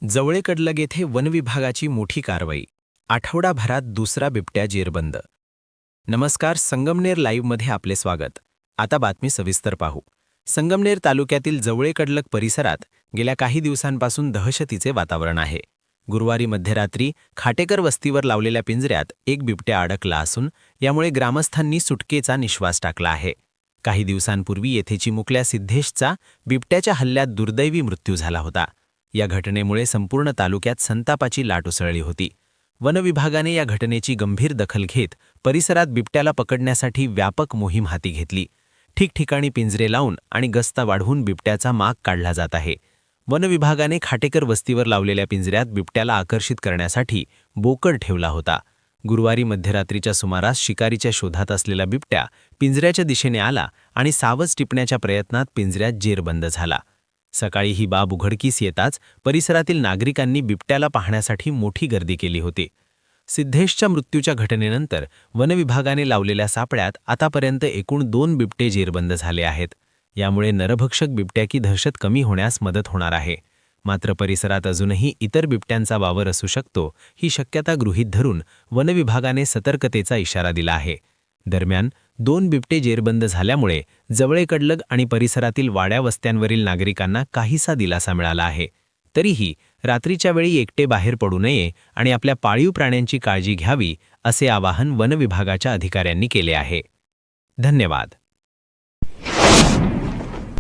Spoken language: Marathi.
जवळेकडलग येथे वनविभागाची मोठी कारवाई. आठवडाभरात दुसरा बिबट्या जेरबंद. नमस्कार, संगमनेर लाईव्हमध्ये आपले स्वागत. आता बातमी सविस्तर पाहू. संगमनेर तालुक्यातील जवळेकडलग परिसरात गेल्या काही दिवसांपासून दहशतीचे वातावरण आहे. गुरुवारी मध्यरात्री खाटेकर वस्तीवर लावलेल्या पिंजऱ्यात एक बिबट्या अडकला असून यामुळे ग्रामस्थांनी सुटकेचा निश्वास टाकला आहे. काही दिवसांपूर्वी येथे चिमुकल्या सिद्धेशचा बिबट्याच्या हल्ल्यात दुर्दैवी मृत्यू झाला होता. या घटनेमुळे संपूर्ण तालुक्यात संतापाची लाट उसळली होती. वनविभागाने या घटनेची गंभीर दखल घेत परिसरात बिबट्याला पकडण्यासाठी व्यापक मोहीम हाती घेतली. ठिकठिकाणी पिंजरे लावून आणि गस्त वाढवून बिबट्याचा माग काढला जात आहे. वनविभागाने खाटेकर वस्तीवर लावलेल्या पिंजऱ्यात बिबट्याला आकर्षित करण्यासाठी बोकड ठेवला होता. गुरुवारी मध्यरात्रीच्या सुमारास शिकारीच्या शोधात असलेला बिबट्या पिंजऱ्याच्या दिशेने आला आणि सावज टिपण्याच्या प्रयत्नात पिंजऱ्यात जेरबंद झाला. सकाळी ही बाब उघडकीस येताच परिसरातील नागरिकांनी बिबट्याला पाहण्यासाठी मोठी गर्दी केली होती. सिद्धेशच्या मृत्यूच्या घटनेनंतर वनविभागाने लावलेल्या सापळ्यात आतापर्यंत एकूण 2 बिबटे जेरबंद झाले आहेत. यामुळे नरभक्षक बिबट्याची दहशत कमी होण्यास मदत होणार आहे. मात्र परिसरात अजूनही इतर बिबट्यांचा वावर असू शकतो ही शक्यता गृहीत धरून वनविभागाने सतर्कतेचा इशारा दिला आहे. दरम्यान 2 बिबटे जेरबंद झाल्यामुळे जवळेकडलग आणि परिसरातील वाड्या वस्त्यांवरील नागरिकांना काहीसा दिलासा मिळाला आहे. तरीही रात्रीच्या वेळी एकटे बाहेर पडू नये आणि आपल्या पाळीव प्राण्यांची काळजी घ्यावी असे आवाहन वनविभागाच्या अधिकाऱ्यांनी केले आहे. धन्यवाद.